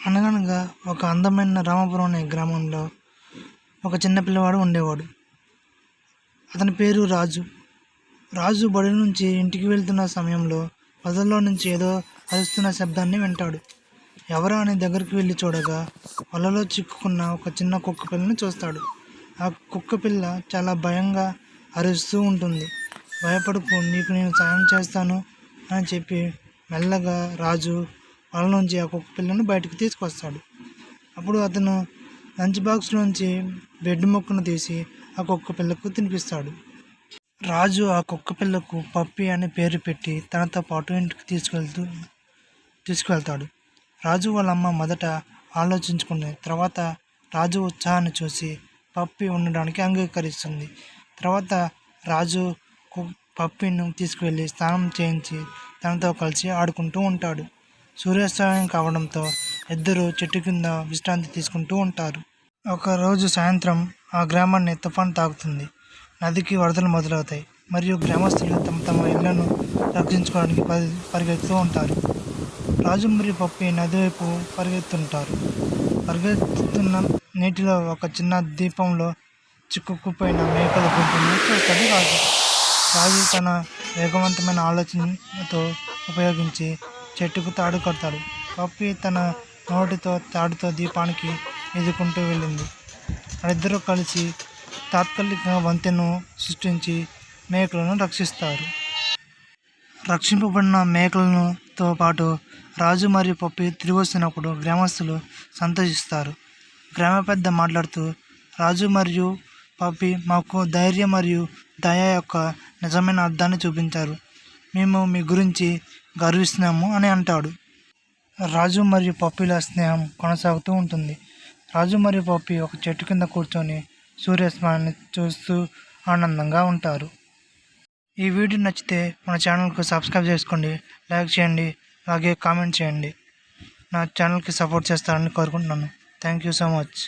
అనగనగా ఒక అందమైన రామాపురం అనే గ్రామంలో ఒక చిన్న పిల్లవాడు ఉండేవాడు. అతని పేరు రాజు. రాజు బడి నుంచి ఇంటికి వెళ్తున్న సమయంలో పొదల్లో నుంచి ఏదో అరుస్తున్న శబ్దాన్ని వింటాడు. ఎవరా అని దగ్గరికి వెళ్ళి చూడగా వలలో చిక్కుకున్న ఒక చిన్న కుక్క పిల్లని చూస్తాడు. ఆ కుక్క పిల్ల చాలా భయంగా అరుస్తూ ఉంటుంది. భయపడుకు, నీకు నేను సాయం చేస్తాను అని చెప్పి మెల్లగా రాజు వల నుంచి ఆ కుక్క పిల్లను బయటకు తీసుకొస్తాడు. అప్పుడు అతను లంచ్ బాక్స్లోంచి బ్రెడ్ ముక్కను తీసి ఆ కుక్క పిల్లకు తినిపిస్తాడు. రాజు ఆ కుక్క పిల్లకు పప్పి అని పేరు పెట్టి తనతో పాటు ఇంటికి తీసుకువెళ్తాడు. రాజు వాళ్ళ అమ్మ మొదట ఆలోచించుకుని తర్వాత రాజు ఉత్సాహాన్ని చూసి పప్పి ఉండడానికి అంగీకరిస్తుంది. తర్వాత రాజు పప్పిని తీసుకువెళ్ళి స్నానం చేయించి తనతో కలిసి ఆడుకుంటూ ఉంటాడు. సూర్యాస్తమయం కావడంతో ఇద్దరు చెట్టు కింద విశ్రాంతి తీసుకుంటూ ఉంటారు. ఒకరోజు సాయంత్రం ఆ గ్రామాన్ని తుఫాను తాకుతుంది. నదికి వరదలు మొదలవుతాయి మరియు గ్రామస్తులు తమ తమ ఇళ్లను రక్షించుకోవడానికి పరిగెత్తుతూ ఉంటారు. రాజు మరియు పప్పి నది వైపు పరిగెత్తుంటారు. పరిగెత్తుతున్న నీటిలో ఒక చిన్న ద్వీపంలో చిక్కుకుపోయిన మేకల గుంపును చూస్తాడు రాజు. రాజు తన వేగవంతమైన ఆలోచనతో ఉపయోగించి చెట్టుకు తాడు కడతాడు. పప్పి తన నోటితో తాడుతో దీపానికి ఎదుర్కొంటూ వెళ్ళింది. వాళ్ళిద్దరూ కలిసి తాత్కాలికంగా వంతెనను సృష్టించి మేకలను రక్షిస్తారు. రక్షింపబడిన మేకలతో పాటు రాజు మరియు పప్పి తిరిగి వస్తున్నప్పుడు గ్రామస్తులు సంతోషిస్తారు. గ్రామ పెద్ద మాట్లాడుతూ, రాజు మరియు పప్పి మాకు ధైర్యం మరియు దయ యొక్క నిజమైన అర్థాన్ని చూపించారు. మేము మీ గురించి గర్విస్తున్నాము అని అంటాడు. రాజు మరియు పప్పిల స్నేహం కొనసాగుతూ ఉంటుంది. రాజు మరియు పప్పి ఒక చెట్టు కింద కూర్చొని సూర్యాస్తమాన్ని చూస్తూ ఆనందంగా ఉంటారు. ఈ వీడియో నచ్చితే మన ఛానల్కు సబ్స్క్రైబ్ చేసుకోండి, లైక్ చేయండి, అలాగే కామెంట్ చేయండి. నా ఛానల్కి సపోర్ట్ చేస్తారని కోరుకుంటున్నాను. Thank you so much.